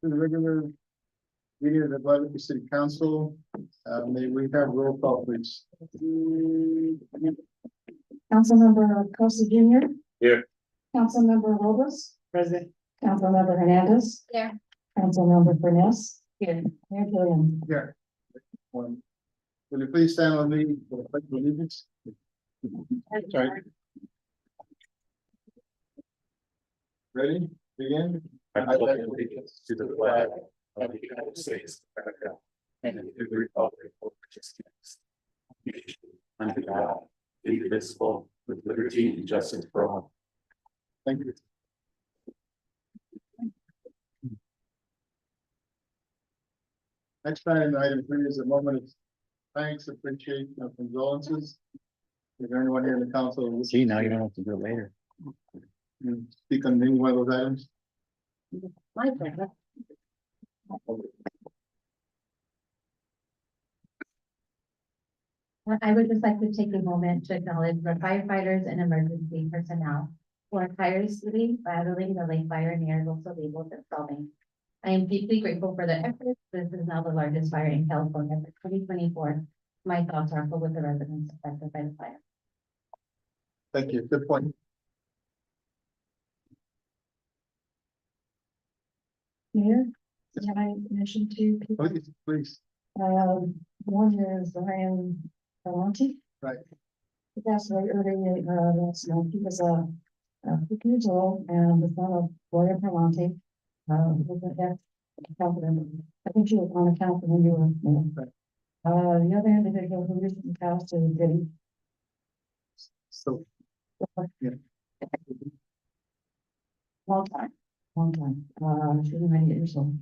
to the regular meeting of the Guadalupe City Council. May we have roll call, please? Councilmember Costa Junior. Here. Councilmember Robles. Present. Councilmember Hernandez. Here. Councilmember Furness. Here. Mayor Gilliam. Here. Will you please stand with me for the pledge of allegiance? Sorry. Ready? Begin. I pledge allegiance to the flag of the United States of America and to the republic for which it stands, one nation, under God, indivisible, with liberty and justice for all. Thank you. Next time, item 3 is a moment of thanks, appreciation, and condolences. Is there anyone here in the council? who See, now you don't have to do it later. wishes to speak on any one of those items? My pleasure. I would just like to take a moment to acknowledge the firefighters and emergency personnel who are tirelessly battling the lake fire near Los Olivos and Solving. I am deeply grateful for their efforts. This is now the largest fire in California for 2024. My thoughts are full with the residents affected by the fire. Thank you. Good point. Mayor, can I mention two people? Please, please. One is Ryan Valenti. Right. He passed away early, last month. He was, 50 years old and the son of Gloria Valenti. Was an ex-councilman. I think she was on the council when you were, Right. the other individual who recently passed is Debbie. So, yeah. Long time. She was 90 years old.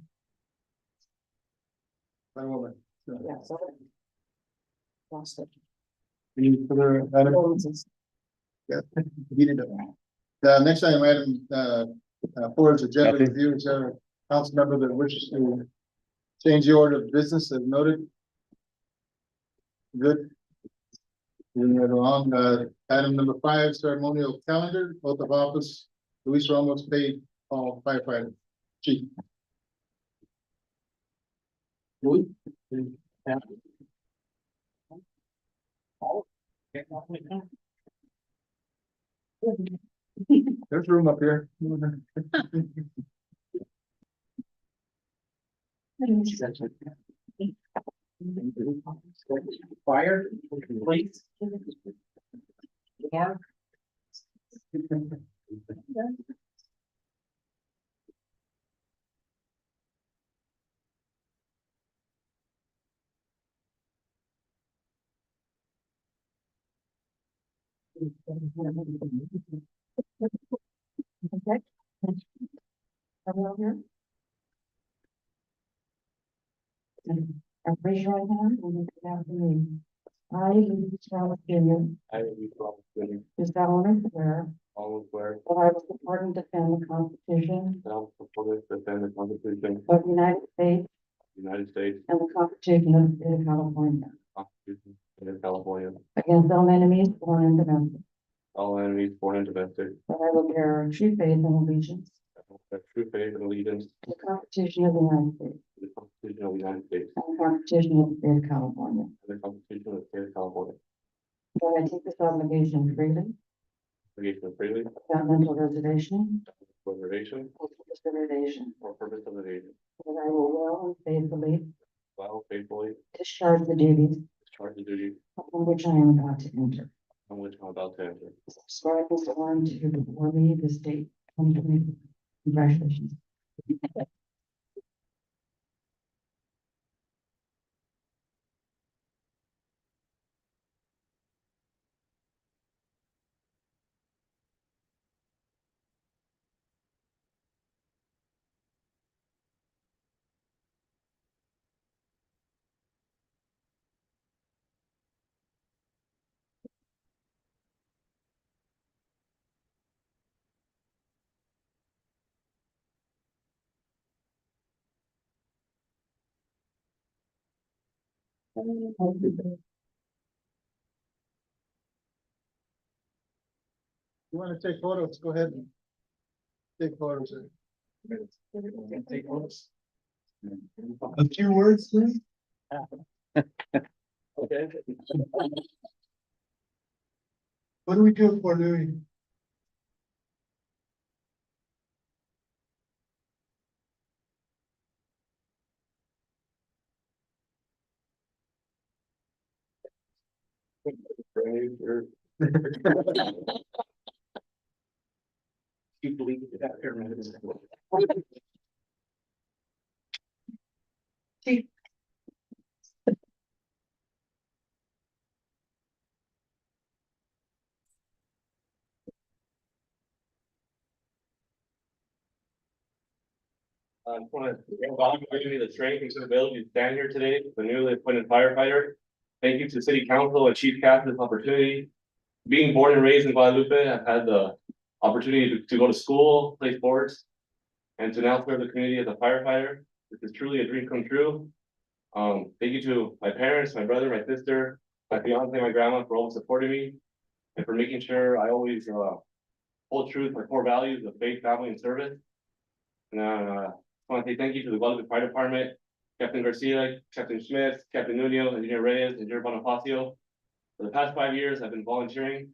One moment. Yeah, so. Lost it. Any further item? Condolences. Yeah. Needed it. The next item, 4 is agenda Nothing. review. Is there a council member that wishes to change the order of business as noted? Good. Moving right along, item number 5, ceremonial calendar, oath of office, Luis Ramos, paid all firefighter chief. Louis? There's room up here. Fire, please. Yeah. Okay. Everyone here? Raise your right hand and repeat after me. I, Luis Ramos Junior, I will be winning do solemnly swear all of where that I will support and defend the Constitution I will support and defend the Constitution of the United States of the United States, and the Constitution of the State of California Constitution of California, against all enemies, foreign and domestic. all enemies, foreign and domestic, That I will bear true faith and allegiance I will have true faith and allegiance to the Constitution of the United States to the Constitution of the United States and the Constitution of the State of California. and the Constitution of the State of California. That I take this obligation freely, Obligation freely, without mental reservation reservation, or purpose of evasion. or purpose of evasion, That I will well and faithfully while faithfully discharge the duties discharge the duties upon which I am about to enter. on which I'm about to enter. Subscribe this form to before me this date, 2020. Congratulations. You want to take photos? Go ahead and take photos. Take photos. A few words, please. Okay. What do we do for Louis? You believe that pyramid is. I just want to thank God for giving me the strength and ability to stand here today, the newly appointed firefighter. Thank you to City Council and Chief Cap for this opportunity. Being born and raised in Guadalupe, I've had the opportunity to go to school, play sports, and to now serve the community as a firefighter. This is truly a dream come true. Thank you to my parents, my brother, my sister, my fiance, my grandma for always supporting me and for making sure I always hold true to my core values of faith, family, and service. And I want to say thank you to the Guadalupe Fire Department, Captain Garcia, Captain Smith, Captain Nuno, Engineer Reyes, Engineer Bonifacio. For the past 5 years, I've been volunteering,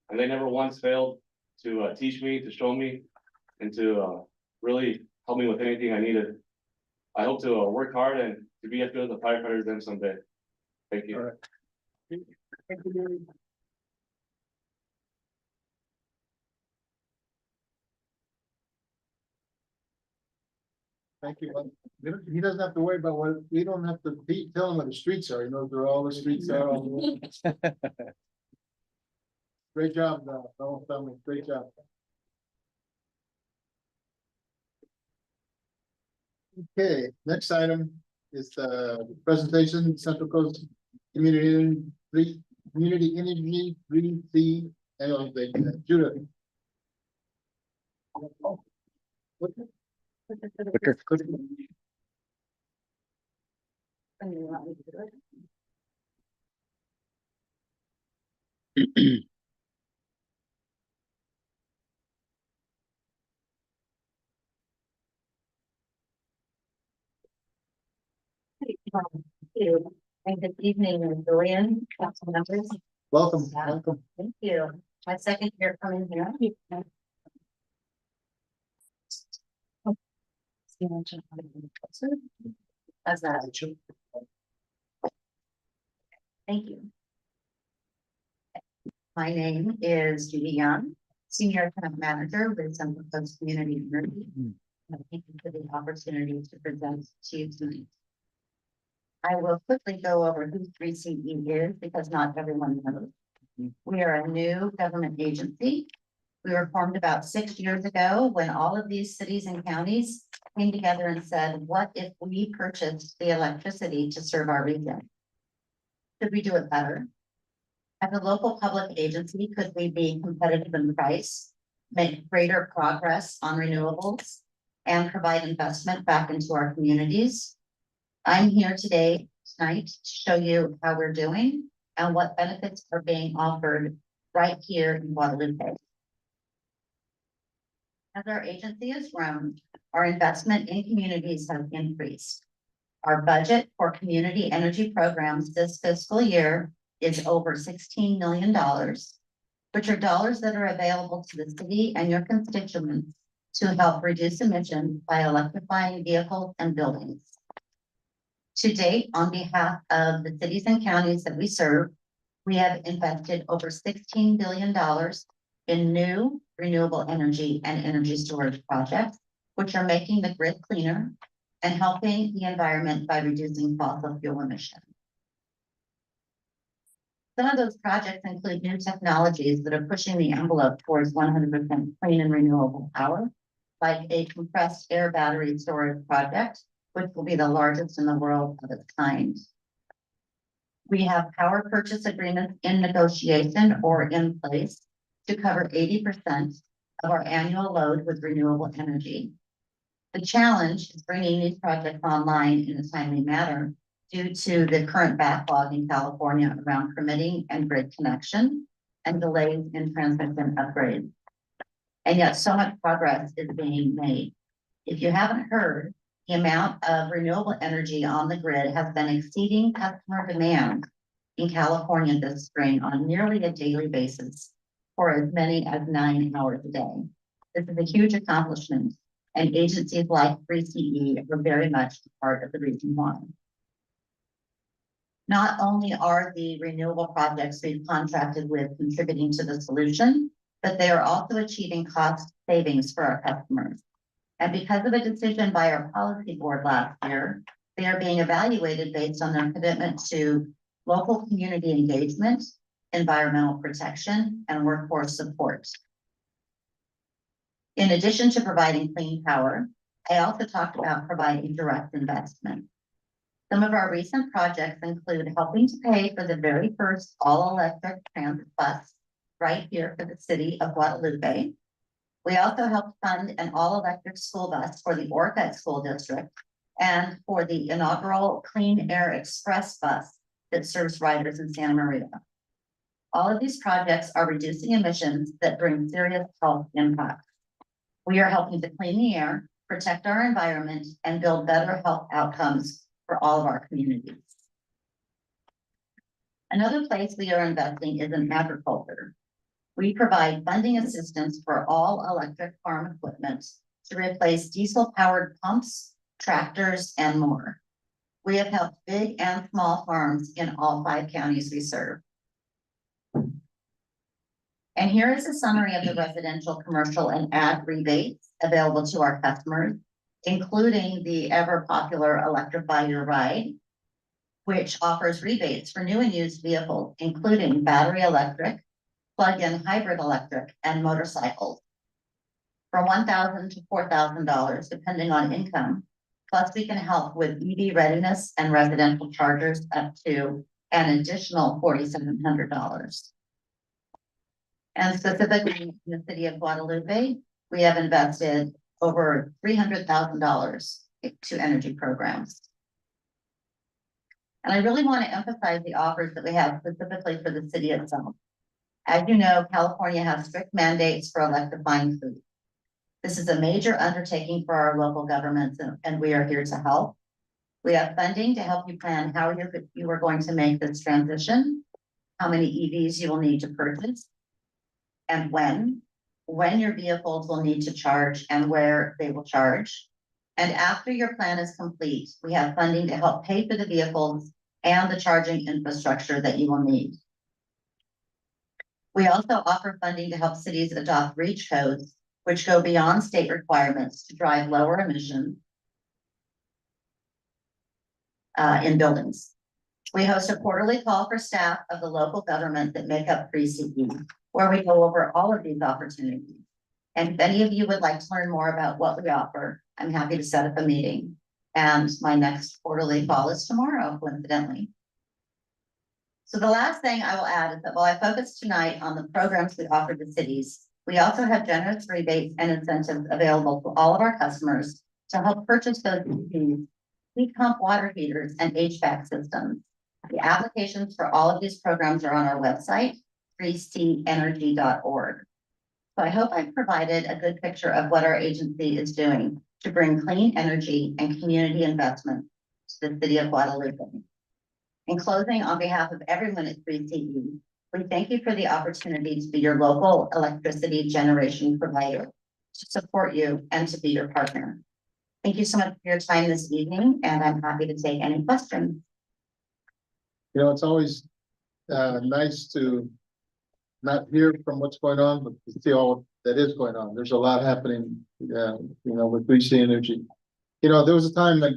and they never once failed to teach me, to show me, and to really help me with anything I needed. I hope to work hard and to be as good as a firefighter as them someday. Thank you. All right. Thank you, Gary. Thank you. He doesn't have to worry about what, we don't have to tell him what the streets are, he knows where all the streets are. Great job, whole family, great job. Okay, next item is the presentation, Central Coast Community Energy 3C, Judith. And good evening, Julian, council members. Welcome, welcome. Thank you. My second year coming here. As that. Thank you. My name is Judy Young, Senior Account Manager with Central Coast Community Energy. Thank you for the opportunity to present to you tonight. I will quickly go over who 3CE is because not everyone knows. We are a new government agency. We were formed about 6 years ago when all of these cities and counties came together and said, what if we purchased the electricity to serve our region? Could we do it better? As a local public agency, could we be competitive in price, make greater progress on renewables, and provide investment back into our communities? I'm here tonight to show you how we're doing and what benefits are being offered right here in Guadalupe. As our agency has grown, our investment in communities has increased. Our budget for community energy programs this fiscal year is over $16 million, which are dollars that are available to the city and your constituents to help reduce emissions by electrifying vehicles and buildings. To date, on behalf of the cities and counties that we serve, we have invested over $16 billion in new renewable energy and energy storage projects, which are making the grid cleaner and helping the environment by reducing fossil fuel emissions. Some of those projects include new technologies that are pushing the envelope towards 100% clean and renewable power, like a compressed air battery storage project, which will be the largest in the world of its kind. We have power purchase agreements in negotiation or in place to cover 80% of our annual load with renewable energy. The challenge is bringing these projects online in a timely manner due to the current backlog in California around permitting and grid connection and delays in transmission upgrades. And yet so much progress is being made. If you haven't heard, the amount of renewable energy on the grid has been exceeding customer demand in California this spring on nearly a daily basis for as many as 9 hours a day. This is a huge accomplishment, and agencies like 3CE are very much part of the reason why. Not only are the renewable projects we've contracted with contributing to the solution, but they are also achieving cost savings for our customers. And because of a decision by our policy board last year, they are being evaluated based on their commitment to local community engagement, environmental protection, and workforce support. In addition to providing clean power, I also talked about providing direct investment. Some of our recent projects include helping to pay for the very first all-electric transit bus right here for the city of Guadalupe. We also helped fund an all-electric school bus for the Orcutt School District and for the inaugural Clean Air Express bus that serves riders in Santa Maria. All of these projects are reducing emissions that bring serious health impacts. We are helping to clean the air, protect our environment, and build better health outcomes for all of our communities. Another place we are investing is in agriculture. We provide funding assistance for all electric farm equipment to replace diesel-powered pumps, tractors, and more. We have helped big and small farms in all 5 counties we serve. And here is a summary of the residential, commercial, and ag rebates available to our customers, including the ever popular Electrify Your Ride, which offers rebates for new and used vehicles, including battery electric, plug-in hybrid electric, and motorcycles for $1,000 to $4,000, depending on income. Plus, we can help with EV readiness and residential chargers up to an additional $4,700. And specifically in the city of Guadalupe, we have invested over $300,000 to energy programs. And I really want to emphasize the offers that we have specifically for the city itself. As you know, California has strict mandates for electrifying fleets. This is a major undertaking for our local governments, and we are here to help. We have funding to help you plan how you are going to make this transition, how many EVs you will need to purchase, and when your vehicles will need to charge and where they will charge. And after your plan is complete, we have funding to help pay for the vehicles and the charging infrastructure that you will need. We also offer funding to help cities adopt REACH codes, which go beyond state requirements to drive lower emissions in buildings. We host a quarterly call for staff of the local government that make up 3CE, where we go over all of these opportunities. And if any of you would like to learn more about what we offer, I'm happy to set up a meeting. And my next quarterly call is tomorrow, coincidentally. So the last thing I will add is that while I focus tonight on the programs we offer to cities, we also have generous rebates and incentives available to all of our customers to help purchase those EVs, heat pump water heaters, and HVAC systems. The applications for all of these programs are on our website, 3cenergy.org. So I hope I've provided a good picture of what our agency is doing to bring clean energy and community investment to the city of Guadalupe. In closing, on behalf of everyone at 3CE, we thank you for the opportunity to be your local electricity generation provider, to support you, and to be your partner. Thank you so much for your time this evening, and I'm happy to take any questions. You know, it's always nice to not hear from what's going on, but to see all that is going on. There's a lot happening, you know, with 3C Energy. You know, there was a time that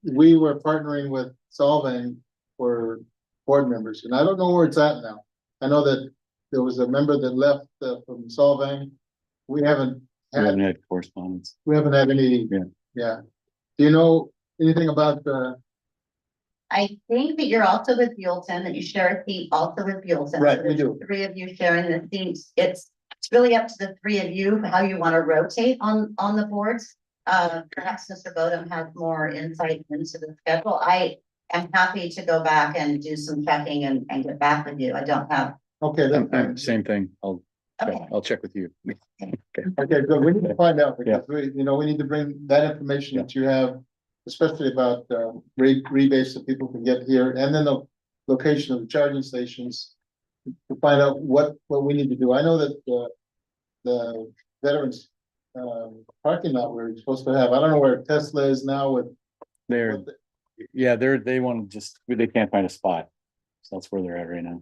we were partnering with Solvang for board members, and I don't know where it's at now. I know that there was a member that left from Solvang. We haven't had correspondence. We haven't had any. Yeah. Do you know anything about I think that you're also with Buellton, that you share a seat also with Buellton. Right, So we there's do. 3 of you sharing the seats. It's really up to the 3 of you how you want to rotate on the boards. Perhaps Mr. Bodum has more insight into the schedule. I am happy to go back and do some checking and get back with you. I don't have. Okay, Same thing. I'll Okay. I'll check with you. Okay, good. We need to find out because we need to bring that information that you have, especially about rebates that people can get here and then the location of the charging stations to find out what we need to do. I know that the veterans parking lot we're supposed to have. I don't know where Tesla is now with. They're, yeah, they want to they can't find a spot. So that's where they're at right now.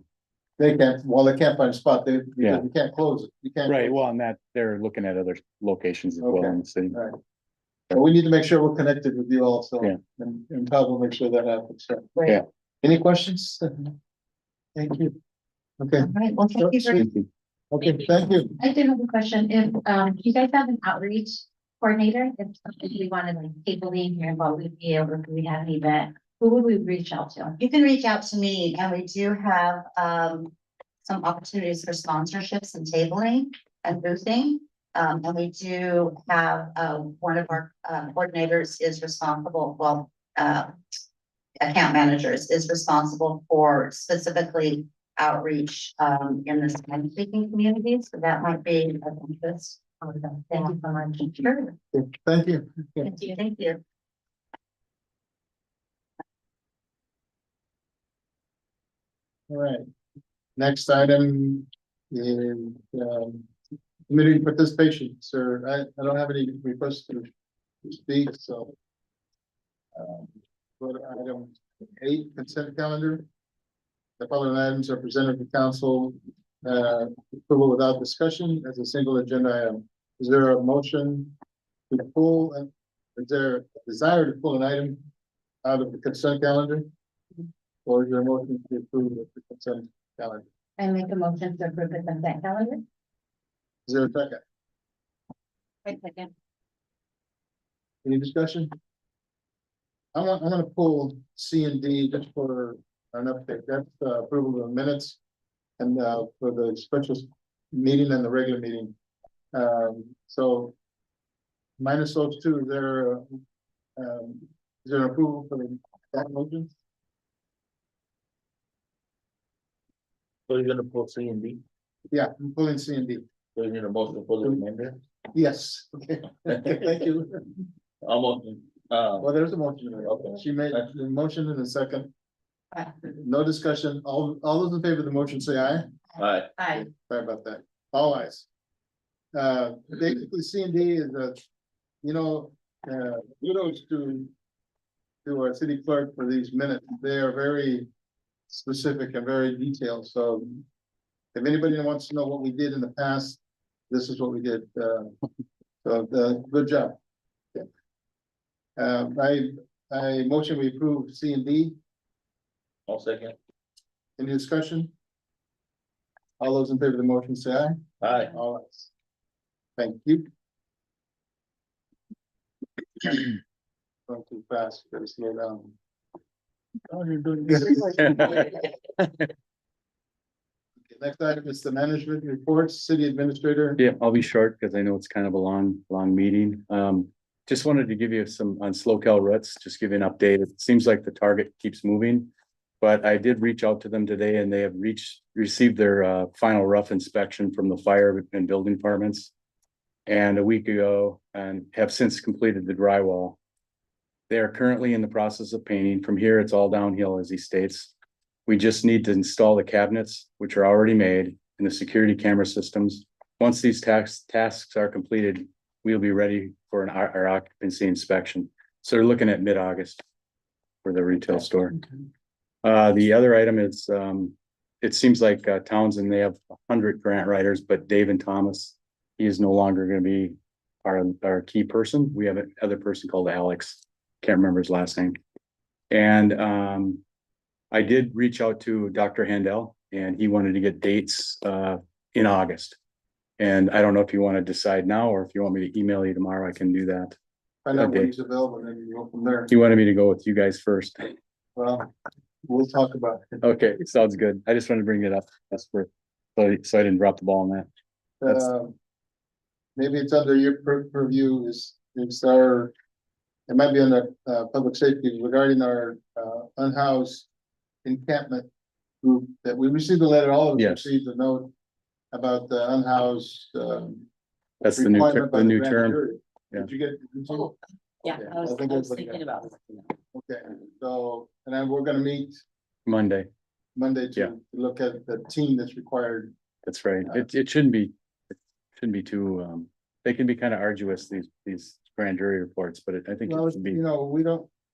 They can't find a spot. Because Yeah. you can't close it. You can't. Right, close well, and that, they're looking at other locations as well in the city. it. All right. But we need to make sure we're connected with you also. Yeah. And Todd will make sure that happens. So, Great. Yeah. any questions? Thank you. Okay, All right, well, thank you very Thank you. okay, thank you. I do have a question. If, you guys have an outreach coordinator, if we wanted like cabling here, what we'd be able, if we have an event, who would we reach out to? You can reach out to me and we do have some opportunities for sponsorships and tabling and boothing. And we do have one of our coordinators is responsible, account managers is responsible for specifically outreach in the Spanish speaking communities. So that might be of interest. Thank you so much. Sure. Thank you. Thank you. Thank you. All right. Next item is community participation. Sir, I don't have any requests to speak, so. Go to item 8, consent calendar. The following items are presented to council, approval without discussion as a single agenda item. Is there a motion to pull, is there a desire to pull an item out of the consent calendar? Or is there a motion to approve the consent calendar? I make a motion to approve the consent calendar. Is there a second? Wait a second. Any discussion? I'm gonna pull C and D just for an update. That's approval of the minutes and for the special meeting and the regular meeting. So minus those two, is there an approval for that motion? So you're gonna pull C and D, Yeah, I'm pulling C and D. so you're gonna motion for the remainder? Yes, okay, thank you. Almost, Well, there's a motion. Okay. She made the motion in a second. No discussion. All those in favor of the motion say aye. alright, Aye. Sorry about that. All ayes. Basically, C and D is kudos to our city clerk for these minutes. They are very specific and very detailed. So if anybody wants to know what we did in the past, this is what we did. Good job. I motion we approve C and D. I'll second, Any discussion? All those in favor of the motion say aye. alright, All ayes. Thank you. Going too fast, gotta slow down. Oh, you're doing good. Okay, next item is the management reports, city administrator. Yeah, I'll be short because I know it's kind of a long meeting. Just wanted to give you some on SloCal Ruts, just give you an update. It seems like the target keeps moving. But I did reach out to them today and they have received their final rough inspection from the fire and building departments. And a week ago, and have since completed the drywall. They are currently in the process of painting. From here, it's all downhill, as he states. We just need to install the cabinets, which are already made, and the security camera systems. Once these tasks are completed, we'll be ready for our occupancy inspection. So they're looking at mid-August for the retail store. The other item is, it seems like Townsend, they have 100 grant writers, but Dave and Thomas, he is no longer gonna be our key person. We have another person called Alex. Can't remember his last name. And I did reach out to Dr. Handel and he wanted to get dates in August. And I don't know if you want to decide now or if you want me to email you tomorrow, I can do that. Find out when Okay. he's available, and then you go from there. He wanted me to go with you guys first. Well, we'll talk about it. Okay, sounds good. I just wanted to bring it up. That's for, so I didn't drop the ball on that. That's- Maybe it's under your purview is our, it might be under public safety regarding our unhoused encampment group that we received a letter, all of us Yes. received a note about the unhoused, That's the new, requirement by the new grand term. jury. Yeah. Did you get? did you- Yeah, Yeah, I was I think everybody thinking got about. Okay, so, and then we're gonna meet Monday. Monday Yeah. to look at the team that's required. That's right. It shouldn't be too, they can be kind of arduous, these grand jury reports, but I think Well, it should be. you know,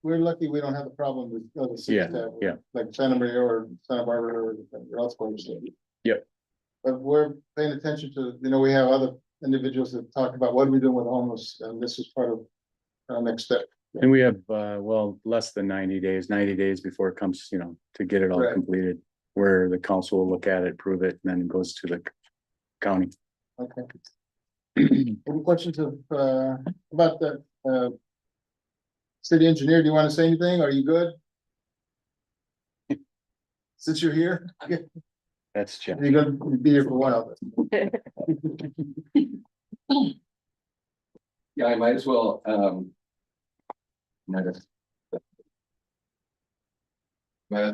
we're lucky we don't have a problem with other cities. Yeah, have, yeah. Like Santa Maria or Santa Barbara or elsewhere. Yep. But we're paying attention to, you know, we have other individuals that talk about what are we doing with homeless, and this is part of our next step. And we have, well, less than 90 days before it comes, you know, to get it all Right. completed. Where the council will look at it, approve it, and then it goes to the county. Okay. Any questions about the, city engineer? Do you want to say anything? Are you good? Since you're here, That's Jeff. you're gonna be here for a while. Yeah, I might as well, might as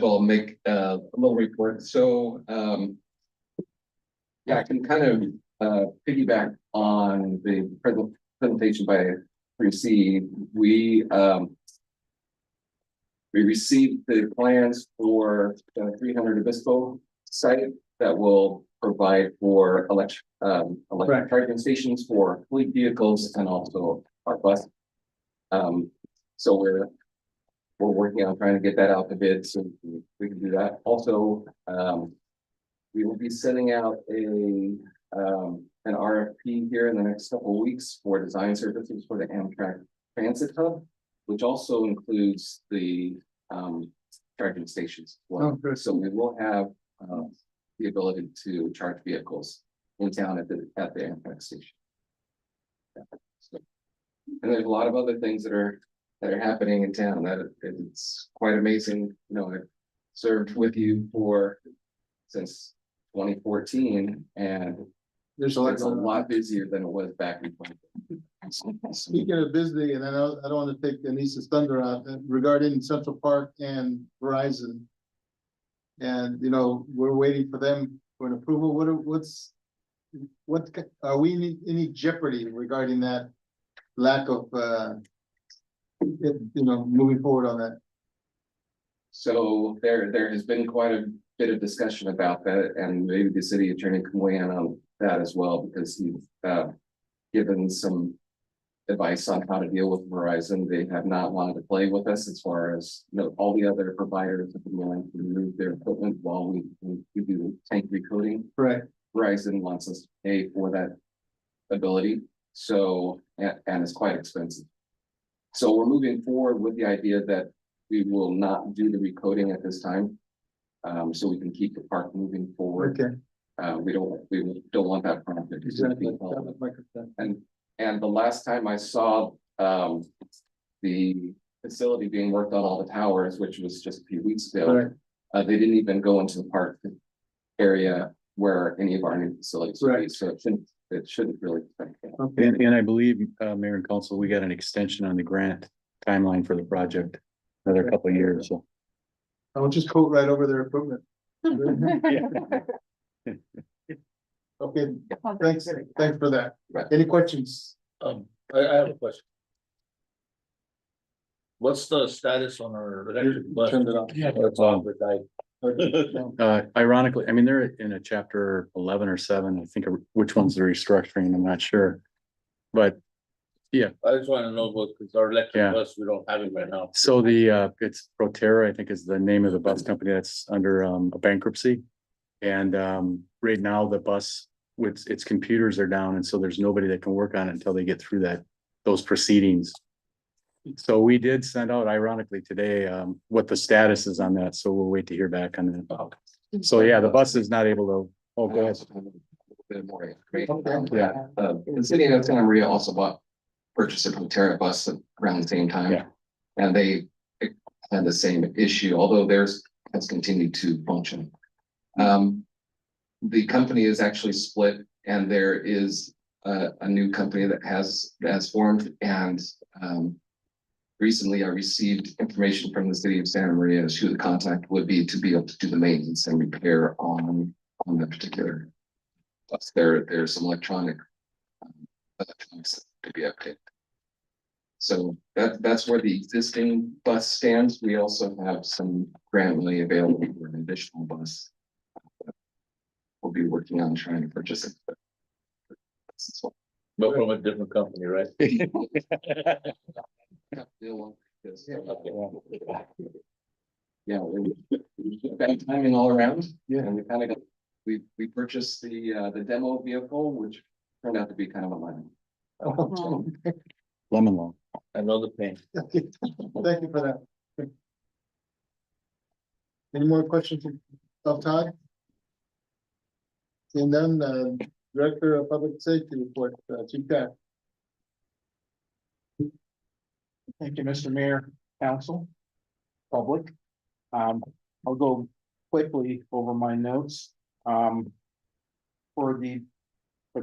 well make a little report, so, yeah, I can kind of, piggyback on the presentation by 3C. We received the plans for the 300 Obispo site that will provide for electric charging stations for fleet vehicles and also our bus. So we're working on trying to get that out to bid, so we can do that. Also, we will be sending out an RFP here in the next couple of weeks for design services for the Amtrak Transit Hub, which also includes the charging stations. Oh, good. So we will have the ability to charge vehicles in town at the Amtrak station. Yeah, so, and there's a lot of other things that are happening in town that it's quite amazing. You know, I've served with you since 2014, and There's a lot it's a going on. lot busier than it was back in 2014. Speaking of busy, and I don't want to take Anissa's thunder out, regarding Central Park and Verizon. And, you know, we're waiting for them for an approval. What are we in any jeopardy regarding that lack of, moving forward on that? So there has been quite a bit of discussion about that, and maybe the city attorney can weigh in on that as well, because he's given some advice on how to deal with Verizon. They have not wanted to play with us as far as, you know, all the other providers have been willing to remove their equipment while we do tank recoding. Right. Verizon wants us to pay for that ability, so, and it's quite expensive. So we're moving forward with the idea that we will not do the recoding at this time. So we can keep the park moving forward. Okay. We don't want that project to be Exactly. held. And the last time I saw the facility being worked on, all the towers, which was just a few weeks ago. Right. They didn't even go into the park area where any of our new facilities would be, Right. so it shouldn't really affect that. Okay. And I believe, Mayor and Council, we got an extension on the grant timeline for the project. Another couple of years, so. I'll just quote right over their equipment. Okay, thanks for that. Right. Any questions? I have a question. What's the status on our electric bus? Turned it off. Yeah. It's on, but ironically, I mean, they're in a chapter 11 or 7, I think, which one's the restructuring, I'm not sure. But yeah, I just wanna know what, because our electric Yeah. bus, we don't have it right now. so it's Proterra, I think is the name of the bus company that's under a bankruptcy. And right now the bus with its computers are down, and so there's nobody that can work on it until they get through those proceedings. So we did send out ironically today what the status is on that, so we'll wait to hear back on that. So yeah, the bus is not able to, oh, go ahead. Bit more information on that. The city of Santa Maria also purchased a Proterra bus around the same time. Yeah. And they had the same issue, although theirs has continued to function. The company is actually split, and there is a new company that has formed, and recently I received information from the city of Santa Maria as who the contact would be to be able to do the maintenance and repair on the particular Plus there's some electronics to be updated. So that's where the existing bus stands. We also have some grant money available for an additional bus. We'll be working on trying to purchase it. But from a different company, right? Yeah, bad timing all around. Yeah, and we kind of got, we purchased the demo vehicle, which turned out to be kind of a lemon. Lemon law. I know the pain. Thank you for that. Any more questions of Todd? Seeing none, Director of Public Safety report, Chief Cat. Thank you, Mr. Mayor, Council, Public. I'll go quickly over my notes. For the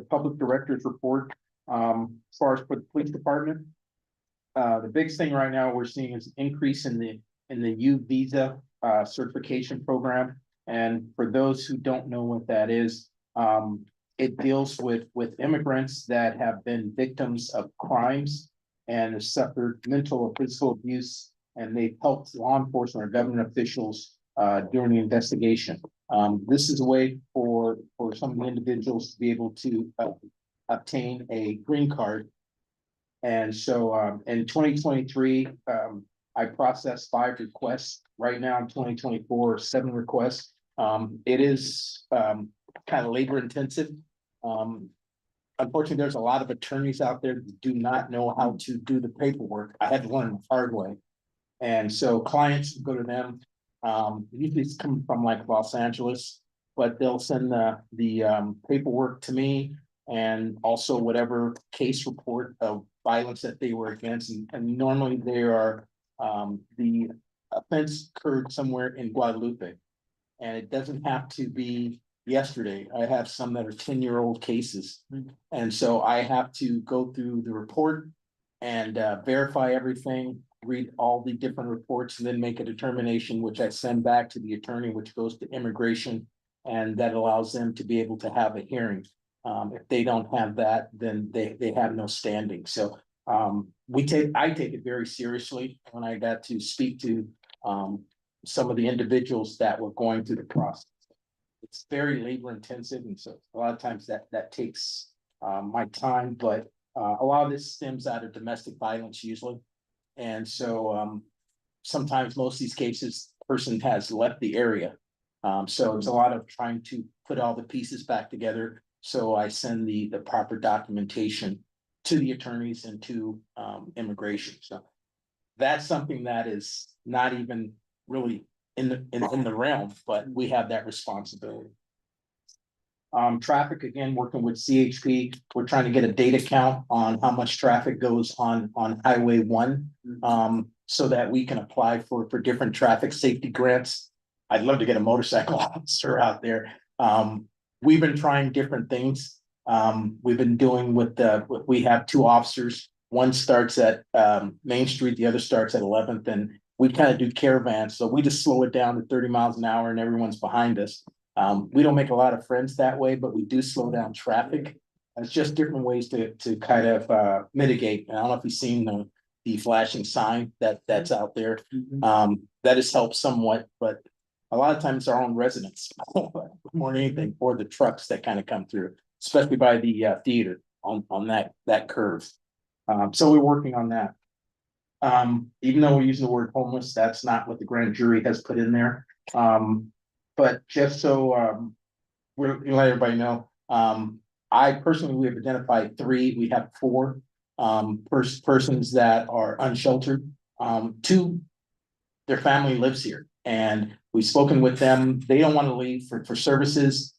Public Director's report, as far as for the police department. The biggest thing right now we're seeing is increase in the U visa certification program. And for those who don't know what that is, it deals with immigrants that have been victims of crimes and have suffered mental or physical abuse, and they've helped law enforcement or government officials during the investigation. This is a way for some of the individuals to be able to obtain a green card. And so in 2023, I processed 5 requests. Right now in 2024, 7 requests. It is kind of labor intensive. Unfortunately, there's a lot of attorneys out there that do not know how to do the paperwork. I had to learn the hard way. And so clients go to them. Usually it's coming from like Los Angeles, but they'll send the paperwork to me, and also whatever case report of violence that they were against. And normally they are, the offense occurred somewhere in Guadalupe. And it doesn't have to be yesterday. I have some that are 10-year-old cases. And so I have to go through the report and verify everything, read all the different reports, and then make a determination, which I send back to the attorney, which goes to immigration. And that allows them to be able to have a hearing. If they don't have that, then they have no standing. So I take it very seriously when I got to speak to some of the individuals that were going through the process. It's very labor intensive, and so a lot of times that takes my time, but a lot of this stems out of domestic violence usually. And so sometimes most of these cases, the person has left the area. So it's a lot of trying to put all the pieces back together. So I send the proper documentation to the attorneys and to immigration. So that's something that is not even really in the realm, but we have that responsibility. Traffic, again, working with CHP, we're trying to get a data count on how much traffic goes on Highway 1, so that we can apply for different traffic safety grants. I'd love to get a motorcycle officer out there. We've been trying different things. We've been doing we have 2 officers. One starts at Main Street, the other starts at 11th, and we kind of do caravans. So we just slow it down to 30 miles an hour and everyone's behind us. We don't make a lot of friends that way, but we do slow down traffic. It's just different ways to kind of mitigate. And I don't know if you've seen the flashing sign that's out there. That has helped somewhat, but a lot of times our own residents more than anything, or the trucks that kind of come through, especially by the theater on that curve. So we're working on that. Even though we're using the word homeless, that's not what the grand jury has put in there. But just so we're gonna let everybody know, I personally, we have identified 3. We have 4 persons that are unsheltered. 2, their family lives here, and we've spoken with them. They don't want to leave for services.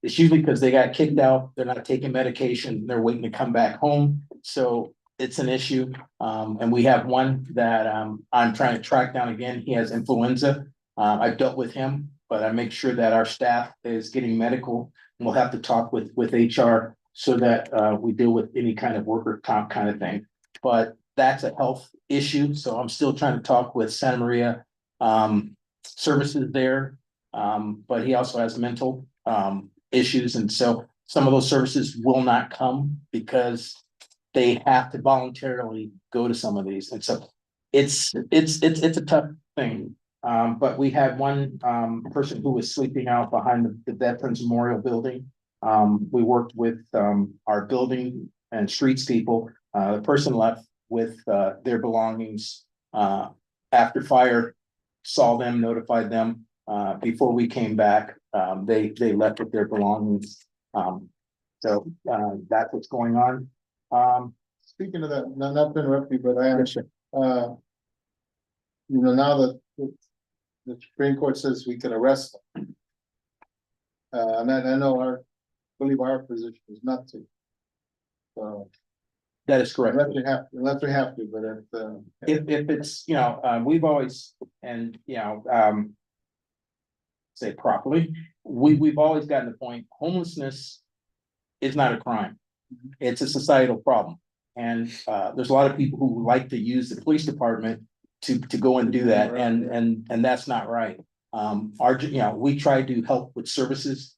It's usually because they got kicked out. They're not taking medication. They're waiting to come back home. So it's an issue. And we have one that I'm trying to track down again. He has influenza. I've dealt with him, but I make sure that our staff is getting medical. And we'll have to talk with HR so that we deal with any kind of worker comp kind of thing. But that's a health issue. So I'm still trying to talk with Santa Maria Services there. But he also has mental issues. And so some of those services will not come because they have to voluntarily go to some of these. And so it's a tough thing. But we had one person who was sleeping out behind the Veterans Memorial Building. We worked with our building and streets people. The person left with their belongings after fire, saw them, notified them. Before we came back, they left with their belongings. So that's what's going on. Speaking of that, not to interrupt you, but I am, now that the Supreme Court says we can arrest them. And I know I believe our position is not to. So That is correct. unless we have to, but If it's, we've always, and, say properly, we've always gotten the point, homelessness is not a crime. It's a societal problem. And there's a lot of people who like to use the police department to go and do that, and that's not right. We try to help with services.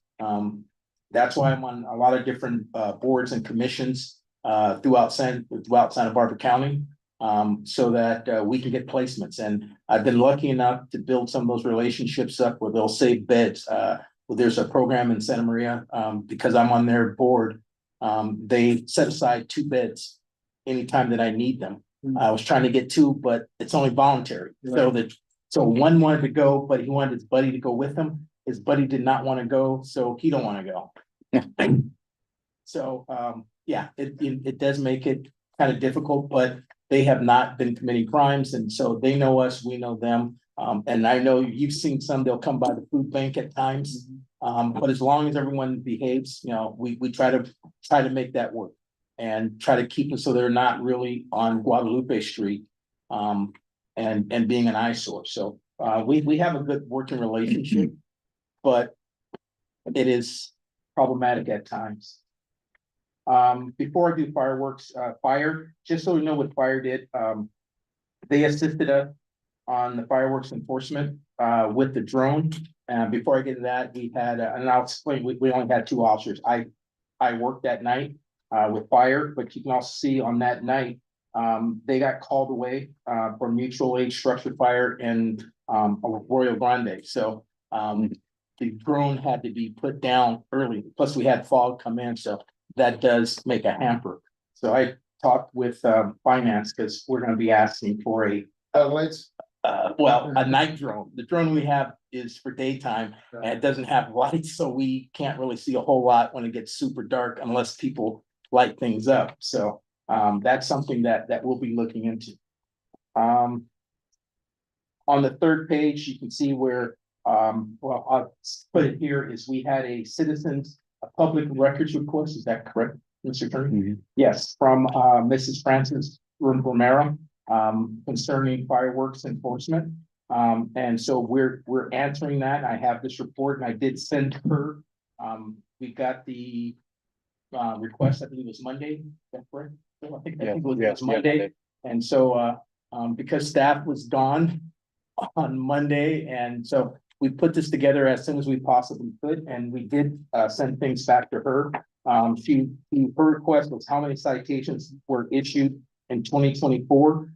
That's why I'm on a lot of different boards and commissions throughout Santa Barbara County, so that we can get placements. And I've been lucky enough to build some of those relationships up where they'll save beds. There's a program in Santa Maria, because I'm on their board. They set aside 2 beds anytime that I need them. I was trying to get 2, but it's only voluntary. So one wanted to go, but he wanted his buddy to go with him. His buddy did not want to go, so he don't want to go. So, it does make it kind of difficult, but they have not been committing crimes, and so they know us, we know them. And I know you've seen some, they'll come by the food bank at times. But as long as everyone behaves, we try to make that work and try to keep them so they're not really on Guadalupe Street, and being an eyesore. So we have a good working relationship, but it is problematic at times. Before I do fireworks, fire, just so you know what fire did, they assisted us on the fireworks enforcement with the drone. Before I get to that, we had, and I'll explain, we only had 2 officers. I worked that night with fire, but you can also see on that night, they got called away for mutual aid structure fire in Arroyo Grande. So the drone had to be put down early. Plus we had fog come in, so that does make a hamper. So I talked with finance, because we're going to be asking for a lights. A night drone. The drone we have is for daytime, and it doesn't have lights, so we can't really see a whole lot when it gets super dark unless people light things up. So that's something that we'll be looking into. On the 3rd page, you can see where, I'll put it here, is we had a public records request. Is that correct, Mr. Attorney? Mm-hmm. Yes, from Mrs. Francis Romero, concerning fireworks enforcement. And so we're answering that. I have this report, and I did send her. We got the request, I believe it was Monday. Is that correct? I think it was Monday. And so because staff was gone on Monday, and so we put this together as soon as we possibly could, and we did send things back to her. Her request was how many citations were issued in 2024.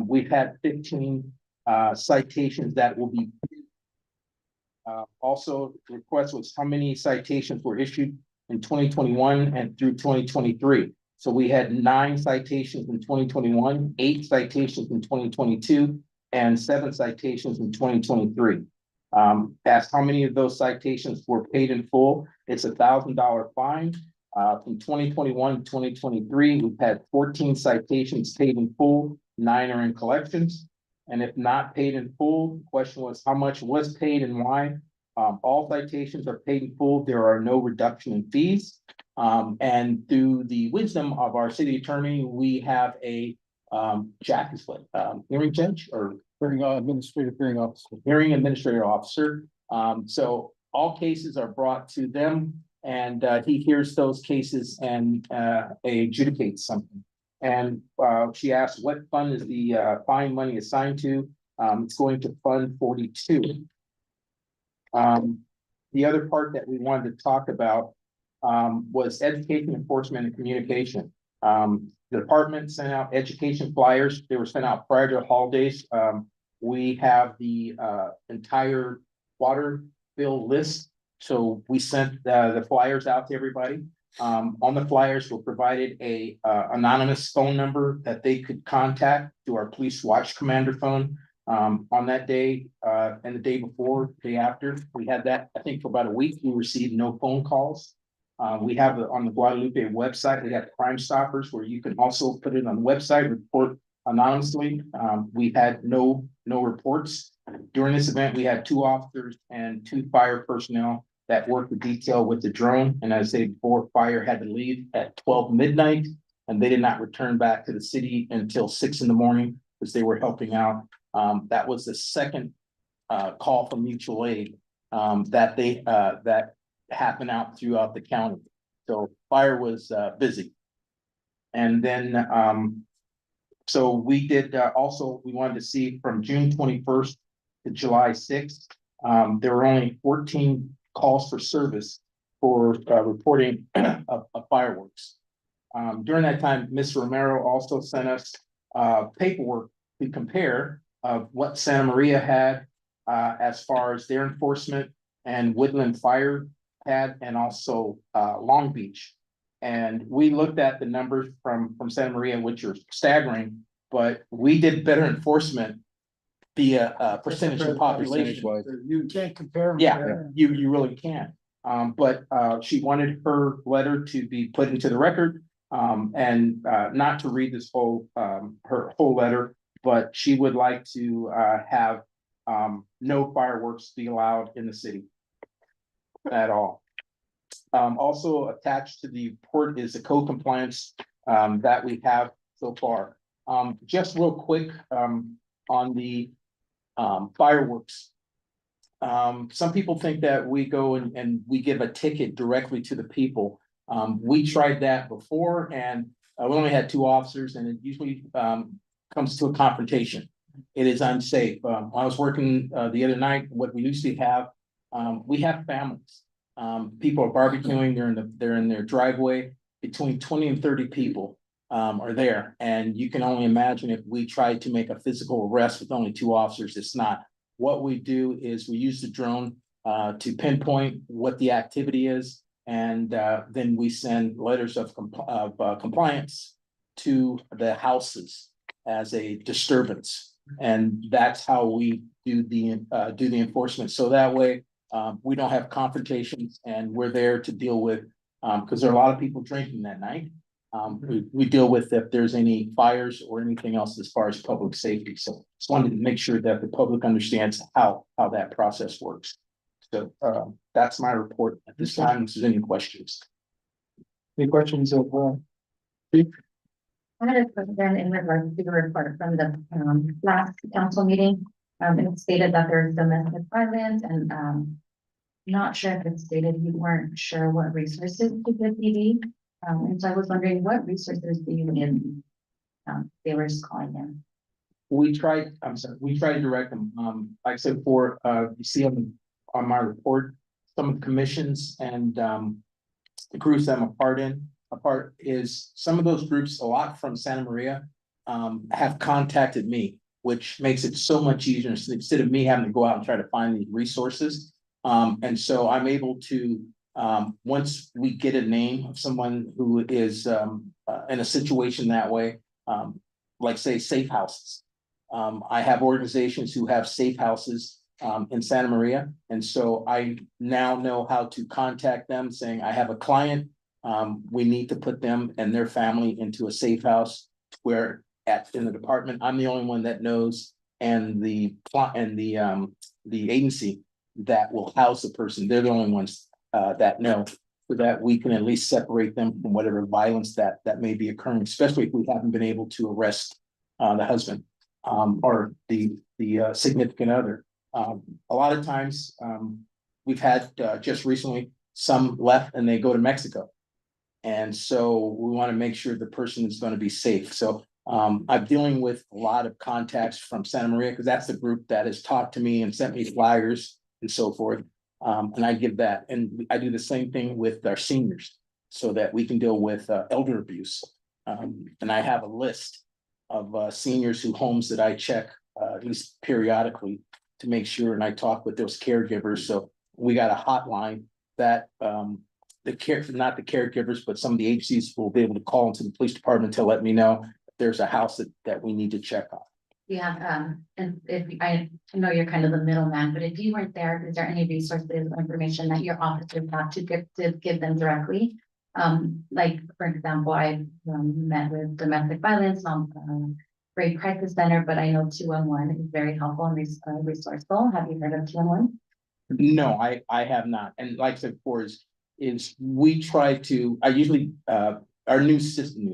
We've had 15 citations that will be. Also, the request was how many citations were issued in 2021 and through 2023. So we had 9 citations in 2021, 8 citations in 2022, and 7 citations in 2023. Asked how many of those citations were paid in full. It's $1,000 fine. From 2021 to 2023, we've had 14 citations paid in full, 9 are in collections. And if not paid in full, the question was how much was paid and why. All citations are paid in full. There are no reduction in fees. And through the wisdom of our city attorney, we have a Jack is what, hearing judge or hearing administrator officer. So all cases are brought to them, and he hears those cases and adjudicates something. And she asked, what fund is the fine money assigned to? It's going to Fund 42. The other part that we wanted to talk about was education, enforcement, and communication. The department sent out education flyers. They were sent out prior to the holidays. We have the entire water bill list. So we sent the flyers out to everybody. On the flyers, we provided a anonymous phone number that they could contact to our police watch commander phone. On that day, and the day before, day after, we had that, I think for about a week, we received no phone calls. We have on the Guadalupe website, we have Crime Stoppers where you can also put it on the website, report anonymously. We had no reports. During this event, we had 2 officers and 2 fire personnel that worked the detail with the drone. And as I said before, fire had to leave at 12 midnight and they did not return back to the city until 6 in the morning because they were helping out. That was the second call from mutual aid that happened out throughout the county. So fire was busy. And then so we did also, we wanted to see from June 21st to July 6th. There were only 14 calls for service for reporting of fireworks. During that time, Ms. Romero also sent us paperwork to compare of what Santa Maria had as far as their enforcement and Woodland Fire had, and also Long Beach. And we looked at the numbers from Santa Maria, which are staggering, but we did better enforcement via percentage of population. You can't compare. them. Yeah, you really can't. But she wanted her letter to be put into the record, and not to read this whole her whole letter, but she would like to have no fireworks be allowed in the city at all. Also attached to the report is the code compliance that we have so far. Just real quick on the fireworks. Some people think that we go and we give a ticket directly to the people. We tried that before and we only had 2 officers and it usually comes to a confrontation. It is unsafe. I was working the other night, what we usually have, we have families. People are barbecuing, they're in their driveway, between 20 and 30 people are there. And you can only imagine if we tried to make a physical arrest with only 2 officers, it's not. What we do is we use the drone to pinpoint what the activity is. And then we send letters of compliance to the houses as a disturbance. And that's how we do the enforcement. So that way we don't have confrontations and we're there to deal with, because there are a lot of people drinking that night. We deal with if there's any fires or anything else as far as public safety. So just wanted to make sure that the public understands how that process works. So that's my report at this time. If there's any questions. Any questions of Chief? I had a question in regards to the report from the last council meeting. It stated that there's domestic violence and not sure if it stated you weren't sure what resources to give PD. And so I was wondering what resources do you need? They were just calling in. We tried to direct them. Like I said before, you see on my report, some of the commissions and the groups that I'm a part is some of those groups, a lot from Santa Maria, have contacted me, which makes it so much easier instead of me having to go out and try to find these resources. And so I'm able to, once we get a name of someone who is in a situation that way, like say safe houses. I have organizations who have safe houses in Santa Maria. And so I now know how to contact them saying, I have a client, we need to put them and their family into a safe house where in the department, I'm the only one that knows, and the agency that will house the person, they're the only ones that know, so that we can at least separate them from whatever violence that may be occurring, especially if we haven't been able to arrest the husband or the significant other. A lot of times we've had just recently some left and they go to Mexico. And so we want to make sure the person is going to be safe. So I'm dealing with a lot of contacts from Santa Maria because that's the group that has talked to me and sent me flyers and so forth. And I give that, and I do the same thing with our seniors so that we can deal with elder abuse. And I have a list of seniors who homes that I check at least periodically to make sure, and I talk with those caregivers. So we got a hotline that not the caregivers, but some of the agencies will be able to call into the police department to let me know if there's a house that we need to check on. Yeah, and if, I know you're kind of the middleman, but if you weren't there, is there any resources or information that your office would have to give them directly? Like, for example, I met with domestic violence, Rape Crisis Center, but I know 211 is very helpful and resourceful. Have you heard of 211? No, I have not. And like I said before, is we try to, I usually, our new system,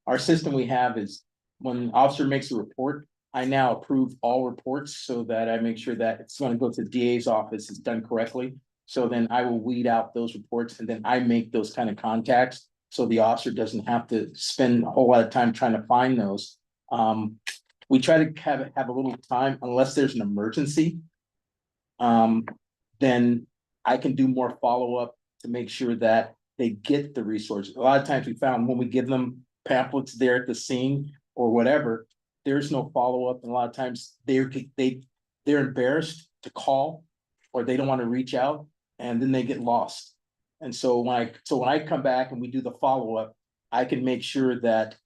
our system we have is when an officer makes a report, I now approve all reports so that I make sure that it's going to go to the DA's office, it's done correctly. So then I will weed out those reports and then I make those kind of contacts. So the officer doesn't have to spend a whole lot of time trying to find those. We try to have a little time unless there's an emergency. Then I can do more follow-up to make sure that they get the resources. A lot of times we found when we give them pamphlets there at the scene or whatever, there's no follow-up. And a lot of times they're embarrassed to call or they don't want to reach out and then they get lost. And so when I come back and we do the follow-up, I can make sure that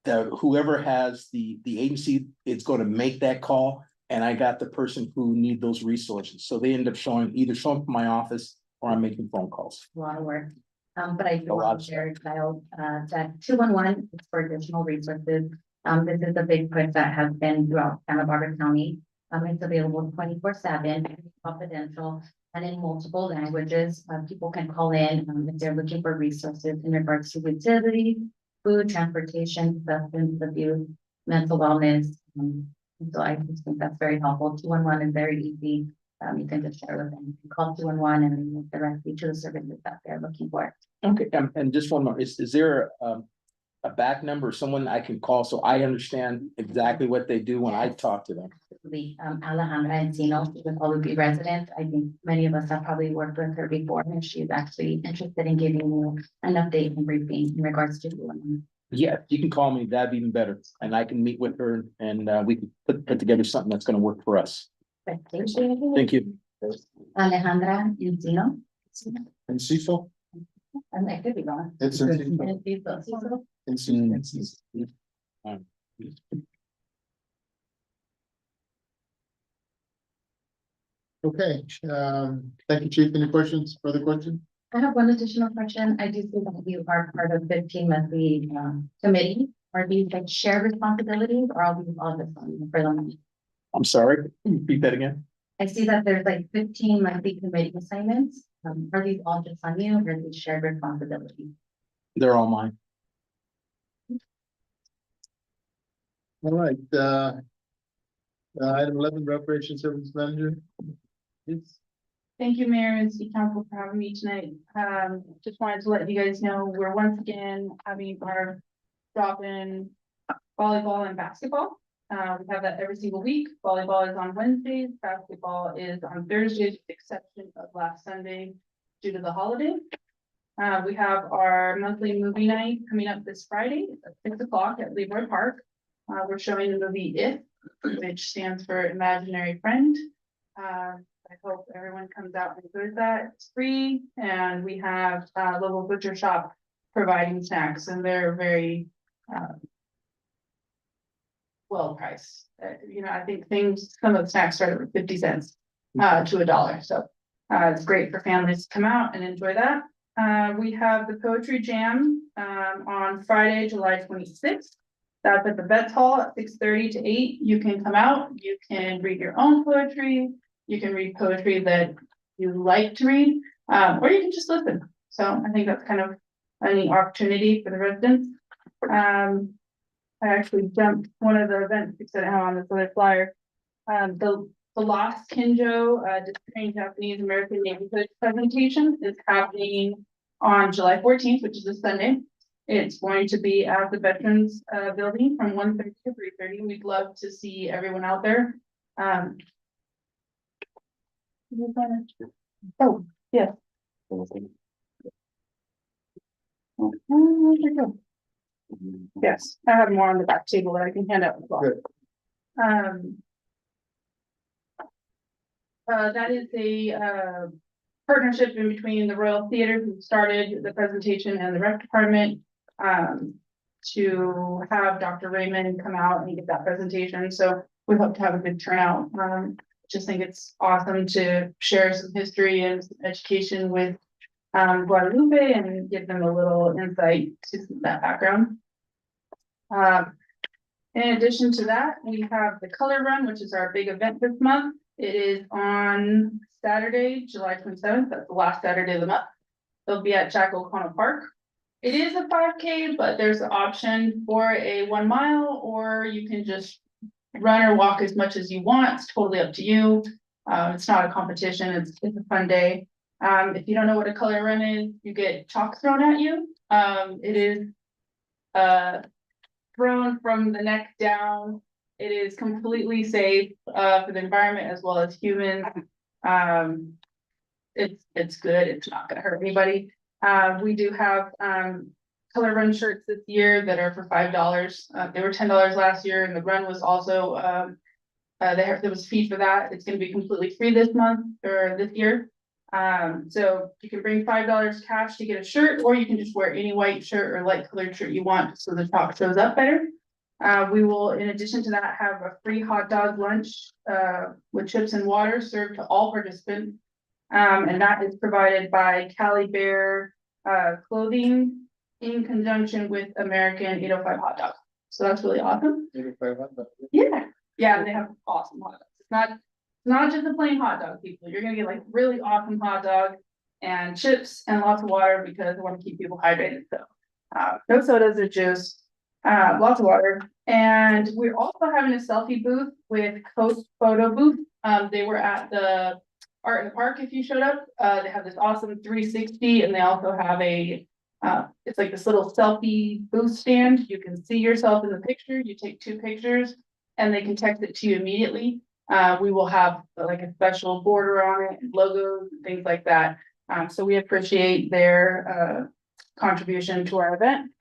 whoever has the agency, it's going to make that call. And I got the person who need those resources. So they end up either showing up in my office or I'm making phone calls. A lot of work. But I do A lot want of to share, Kyle, that 211 is for additional resources. This is a big push that has been throughout Santa Barbara County. It's available 24/7, confidential, and in multiple languages. People can call in if they're looking for resources in regards to utilities, food, transportation, substance abuse, mental wellness. So I just think that's very helpful. 211 is very easy. You can just share with them. You can call 211 and then directly to the services that they're looking for. Okay, and just one more, is there a back number, or someone I can call so I understand exactly what they do when I talk to them? Alejandra Encino, with Olubi resident. I think many of us have probably worked with her before, and she's actually interested in giving you an update and briefing in regards to 211. Yeah, you can call me, that'd be even better, and I can meet with her and we can put together something that's gonna work for us. Thank you. Thank you. Alejandra Encino. And Cecil? I could be wrong. It's in Cecil. Cecil. In Cecil. Okay, thank you, Chief. Any questions, further questions? I have one additional question. I do see that you are part of 15 monthly committee. Are these like shared responsibilities or are these all just on you for them? I'm sorry, repeat that again. I see that there's like 15 monthly committee assignments. Are these all just on you or are these shared responsibilities? They're all mine. All right, item 11, Recreation Service Manager. Yes. Thank you, Mayor and City Council, for having me tonight. Just wanted to let you guys know we're once again having our drop-in volleyball and basketball. We have that every single week. Volleyball is on Wednesdays, basketball is on Thursdays, with the exception of last Sunday due to the holiday. We have our monthly movie night coming up this Friday at 6 o'clock at Leroy Park. We're showing the movie It, which stands for Imaginary Friend. I hope everyone comes out and enjoys that. It's free, and we have a local butcher shop providing snacks, and they're very well priced. I think some of the snacks start at 50 cents to $1. So it's great for families to come out and enjoy that. We have the Poetry Jam on Friday, July 26th. That's at the Vets Hall at 6:30 to 8. You can come out, you can read your own poetry, you can read poetry that you like to read, or you can just listen. So I think that's kind of a neat opportunity for the residents. I actually jumped one of the events because I didn't have on this other flyer. The Lost Kinjo Disappearing Japanese American Neighborhood presentation is happening on July 14th, which is a Sunday. It's going to be at the Veterans Building from 1:30 to 3:30. We'd love to see everyone out there. Oh, yes. Yes, I have more on the back table that I can hand out as well. Good. Um. That is a, partnership in between the Royal Theater, who started the presentation, and the rec department. To have Dr. Raymond come out and give that presentation, so we hope to have a good turnout. Just think it's awesome to share some history and some education with Guadalupe and give them a little insight to that background. In addition to that, we have the Color Run, which is our big event this month. It is on Saturday, July 27th. That's the last Saturday of the month. They'll be at Jack O'Connell Park. It is a 5K, but there's an option for a 1 mile, or you can just run or walk as much as you want. It's totally up to you. It's not a competition. It's a fun day. If you don't know what a color run is, you get chalk thrown at you. It is thrown from the neck down. It is completely safe for the environment as well as humans. It's good. It's not gonna hurt anybody. We do have color run shirts this year that are for $5. They were $10 last year, and the run was also there was a fee for that. It's gonna be completely free this month or this year. So you can bring $5 cash to get a shirt, or you can just wear any white shirt or light colored shirt you want, so the top shows up better. We will, in addition to that, have a free hot dog lunch with chips and water served to all participants. And that is provided by Cali Bear Clothing in conjunction with American 805 Hot Dog. So that's really awesome. Yeah, they have awesome hot dogs. It's not just a plain hot dog, people. You're gonna get like really awesome hot dog and chips and lots of water, because I want to keep people hydrated. So no sodas or juice, lots of water. And we're also having a selfie booth with Coast Photo Booth. They were at the Art in the Park. If you showed up, they have this awesome 360, and they also have a it's like this little selfie booth stand. You can see yourself in the picture. You take 2 pictures and they can text it to you immediately. We will have like a special border on it, and logos and things like that. So we appreciate their contribution to our event.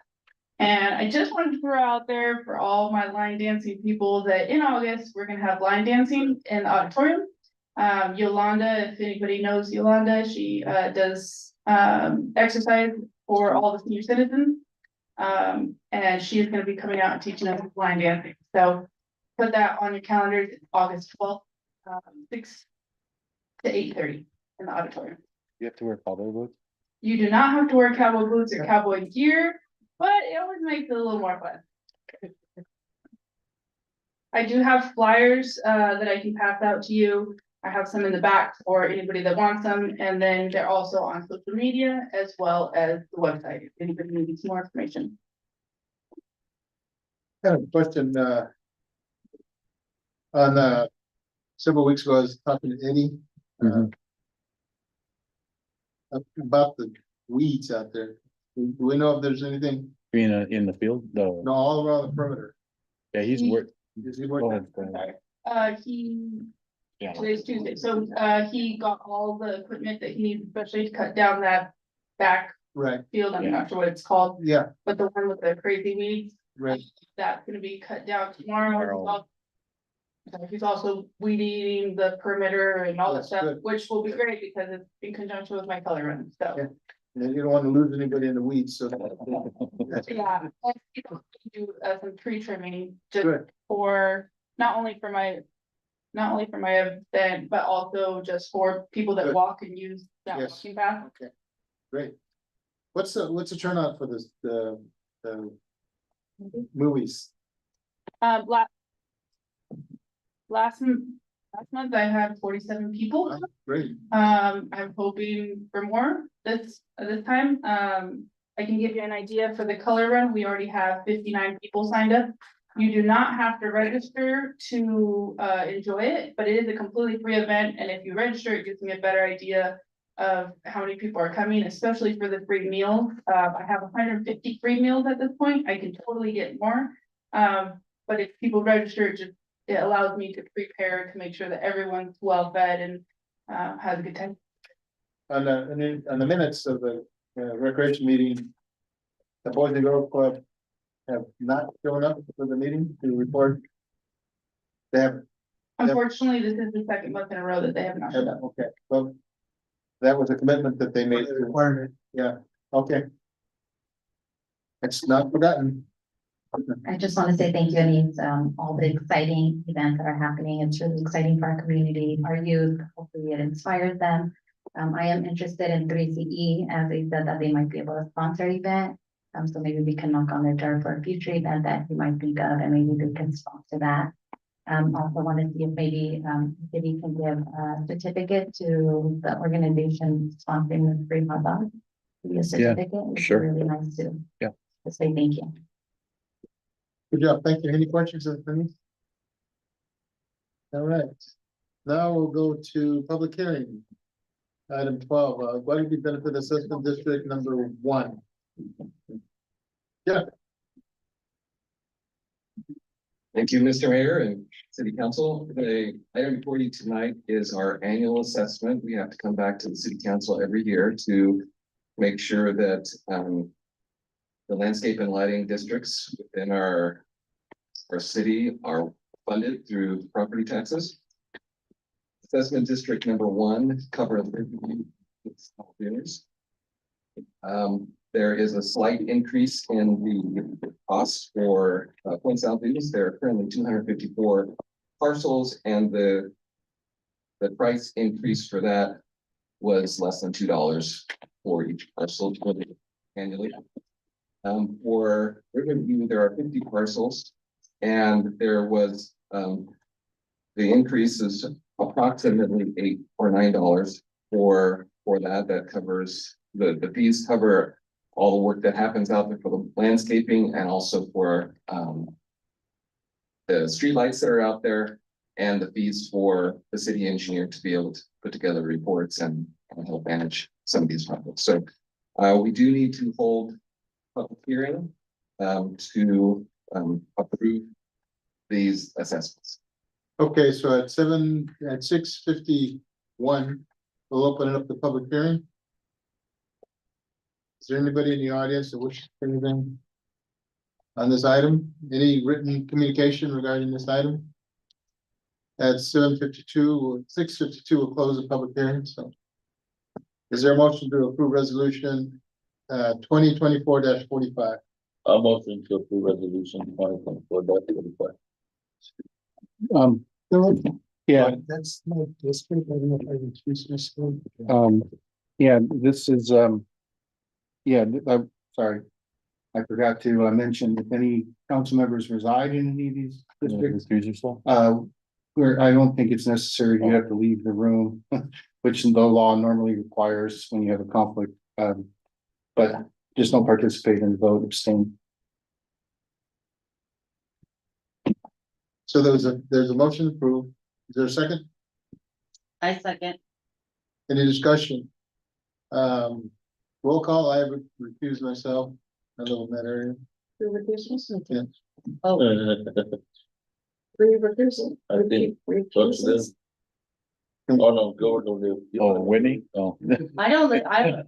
And I just wanted to throw out there for all my line dancing people that in August, we're gonna have line dancing in the auditorium. Yolanda, if anybody knows Yolanda, she does exercise for all the senior citizens. And she is gonna be coming out and teaching us line dancing. So put that on your calendars, August 12th, 6 to 8:30 in the auditorium. You have to wear cowboy boots? You do not have to wear cowboy boots or cowboy gear, but it always makes it a little more fun. I do have flyers that I can pass out to you. I have some in the back for anybody that wants them, and then they're also on social media as well as the website if anybody needs more information. I have a question, on, several weeks ago, I was talking to Eddie. About the weeds out there. Do we know if there's anything? Being in the field, No, all around the perimeter. Yeah, he's worked. Is he working? Yeah. Today's Tuesday, so he got all the equipment that he needs, especially to cut down that back Right, field. I'm not sure what it's called, yeah, but the one with the crazy weeds, right, that's gonna be cut down tomorrow. Tomorrow. He's also weed eating the perimeter and all that That's stuff, good. which will be great because it's in conjunction with my color run, so. Yeah. and you don't want to lose anybody in the weeds, so. Yeah, and you know, do some tree trimming just Good. for, not only for my event, but also just for people that Good. walk and use that Yes. walking path. Okay, great. What's the turnout for this, the movies? Last month I had 47 people. Great, I'm hoping for more this time. I can give you an idea for the color run. We already have 59 people signed up. You do not have to register to enjoy it, but it is a completely free event. And if you register, it gives me a better idea of how many people are coming, especially for the free meals. I have 150 free meals at this point. I can totally get more. But if people register, it allows me to prepare to make sure that everyone's well fed and had a good time. On the minutes of the recreation meeting, the Boys and Girls Club have not shown up for the meeting to report. They have, Unfortunately, this is the second month in a row that they have not showed up. okay, well, that was a commitment that they made. Requirement. Yeah, okay. It's not forgotten. I just want to say thank you, Anise, all the exciting events that are happening. It's really exciting for our community, our youth. Hopefully it inspires them. I am interested in 3CE, as they said that they might be able to sponsor an event. So maybe we can knock on their door for a future event that you might think of, and maybe they can sponsor that. Also want to see if maybe, city can give a certificate to the organization sponsoring the free hot dog. Be a certificate. It'd be sure. Really nice to. Yeah. To say thank you. Good job, thank you. Any questions, Denise? All right, now we'll go to public hearing. Item 12, Guadalupe Benefit Assessment District number 1. Yeah, Thank you, Mr. Mayor and City Council. The item before you tonight is our annual assessment. We have to come back to the City Council every year to make sure that the landscape and lighting districts within our city are funded through property taxes. Assessment District number 1 covers there is a slight increase in the cost for Point South News. There are currently 254 parcels, and the price increase for that was less than $2 for each parcel annually. For Riverview, there are 50 parcels, and there was the increase is approximately $8 or $9 for that. That covers the fees cover all the work that happens out there for the landscaping, and also for the streetlights that are out there, and the fees for the city engineer to be able to put together reports and help manage some of these projects. So we do need to hold public hearing to approve these assessments. okay, so at 6:51, we'll open it up to public hearing. Is there anybody in the audience that wishes to say anything on this item? Any written communication regarding this item? At 6:52, we'll close the public hearing, so. Is there a motion to approve resolution 2024-45? I'll motion to approve resolution 2024-45. Yeah, That's my district. I don't know if I can choose my school. Yeah, this is, yeah, I'm sorry. I forgot to mention if any council members reside in any of these districts, excuse yourself. where I don't think it's necessary, you have to leave the room, which the law normally requires when you have a conflict. But just don't participate in the vote, abstain. So there's a motion approved. Is there a second? I second. Any discussion? Roll call, I would recuse myself. I live in that area. Yeah. I think. What's this? Oh, no, Gordon will do. Oh, Whitney? Oh. I don't, I.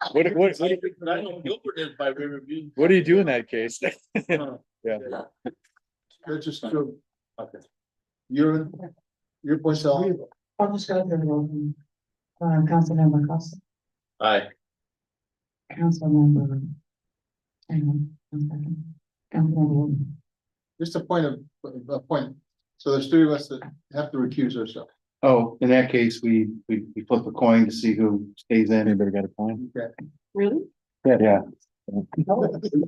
What I know Gilbert is by Riverview. do you do in that case? Yeah. That's just true. Okay. Your point, Sal. I'll just go through Councilmember Costa, Aye. Councilmember. Hang on, 1 second. Councilmember. Just a point. So there's 3 of us that have to recuse ourselves. Oh, in that case, we flip a coin to see who stays in. Anybody got a coin? Okay. Really? Yeah.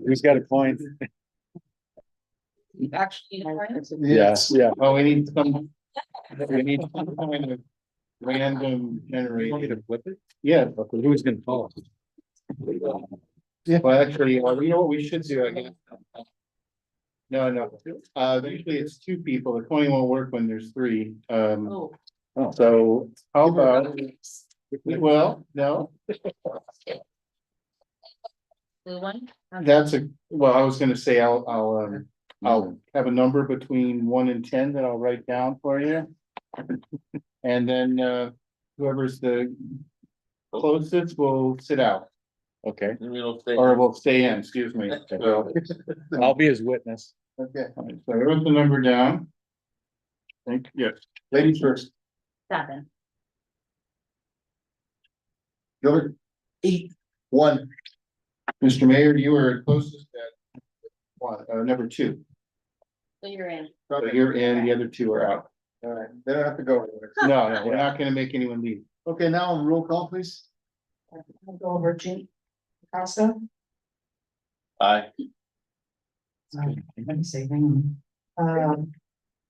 Who's got a coin? Actually, Yes, yeah. Oh, we need some kind of random generated. Flip it? Yeah, Who's gonna call? well, actually, you know what we should do, I guess. No, usually it's 2 people. The coin won't work when there's 3. So how about, well, no, blue one. well, I was gonna say I'll I'll have a number between 1 and 10 that I'll write down for you. And then, whoever's the closest will sit out. Okay, We don't stay. or will stay in, excuse me. So, I'll be his witness. Okay, so I wrote the number down. Yes, ladies first. 7. Gilbert, 8. 1, Mr. Mayor, you are closest at one, number 2. So you're in. So you're in, the other 2 are out. all right, they don't have to go anywhere. No, we're not gonna make anyone leave. Okay, now on roll call, please. I'll go over Jean Costa. Aye. Let me see, hang on.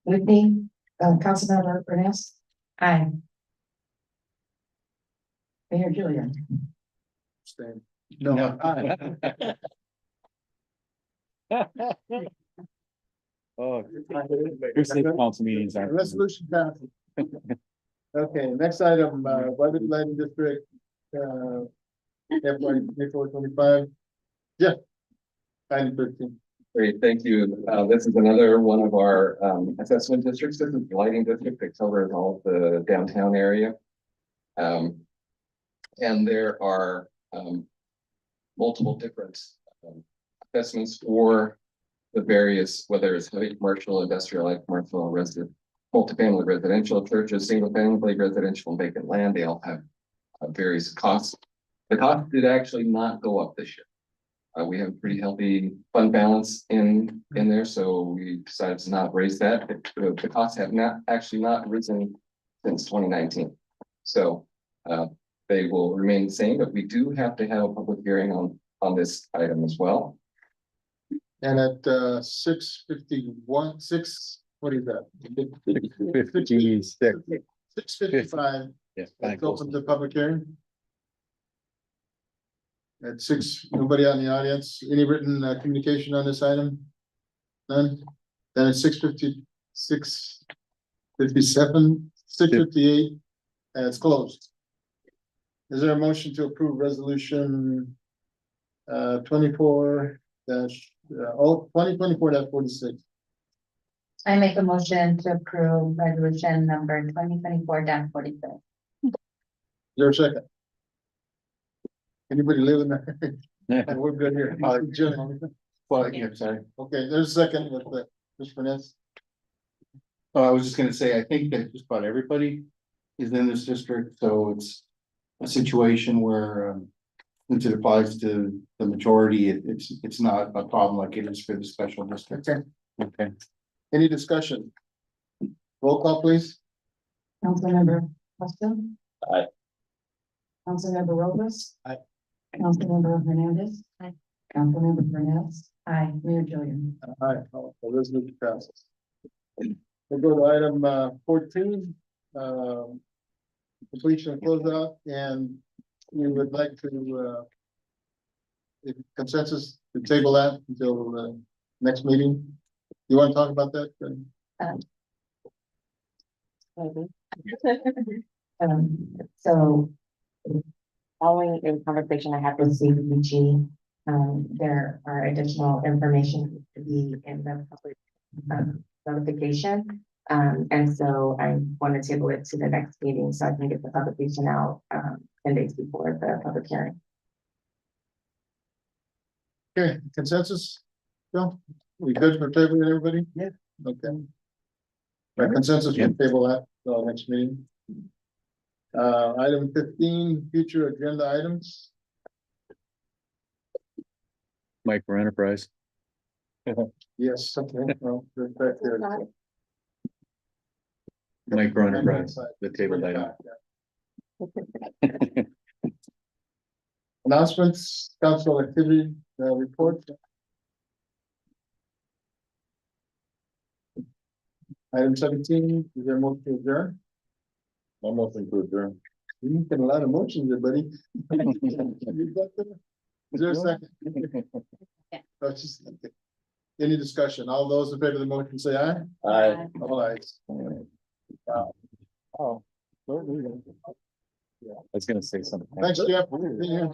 Whitney, Councilmember Ernest, Aye. Mayor Julian. Stay. No. Oh, your city council meetings The aren't. resolution passes. Okay, next item, Weather Lighting District, FY 24-25. Yeah. Item 13. Great, thank you. This is another one of our assessment districts. This is the lighting district that covers all of the downtown area. And there are multiple different assessments for the various, whether it's heavy commercial, industrial, light commercial, resident, multifamily residential, churches, single family residential, and vacant land. They all have various costs. The cost did actually not go up this year. We have a pretty healthy fund balance in there, so we decided to not raise that. The costs have not risen since 2019. So they will remain the same, but we do have to have a public hearing on this item as well. And at 6:51, what is that? 56. 6:55, Yes. let's open the public hearing. At 6, nobody on the audience, any written communication on this item? None? Then at 6:50, 6:57, 6:58, and it's closed. Is there a motion to approve resolution 2024-46? I make a motion to approve resolution number 2024-46. Is there a second? Anybody living there? And we're good here. Jim. Well, yeah, sorry. Okay, there's a second with the, Ms. Fernandez. Oh, I was just gonna say, I think that just about everybody is in this district, so it's a situation where, since it applies to the majority, it's not a problem like it is for the special district. Okay, Okay. any discussion? Roll call, please. Councilmember Costa. Aye. Councilmember Robles. Aye. Councilmember Hernandez. Aye. Councilmember Burnett. Aye. Mayor Julian. Aye, the resolution passes. We'll go to item 14, completion and closeout, and we would like to if consensus to table that until the next meeting. You want to talk about that? So following a conversation I had with CDBG, there are additional information to be in the public notification. And so I want to table it to the next meeting so I can get the publication out 10 days before the public hearing. Okay, consensus? Bill, we good for tabling, everybody? Yeah. Okay. By consensus, we'll table that till next meeting. Item 15, future agenda items. Micro enterprise. Yes, okay, well, we're back there. Micro enterprise, the table item. Announcements, council activity, report. Item 17, is there a motion to adjourn? I'm nothing to adjourn. You get a lot of motions there, buddy. Is there a second? Yeah. Oh, just- Any discussion? All those in favor of the motion say aye. Aye. All ayes. Oh. I was gonna say something. Thanks, Jeff. Yeah.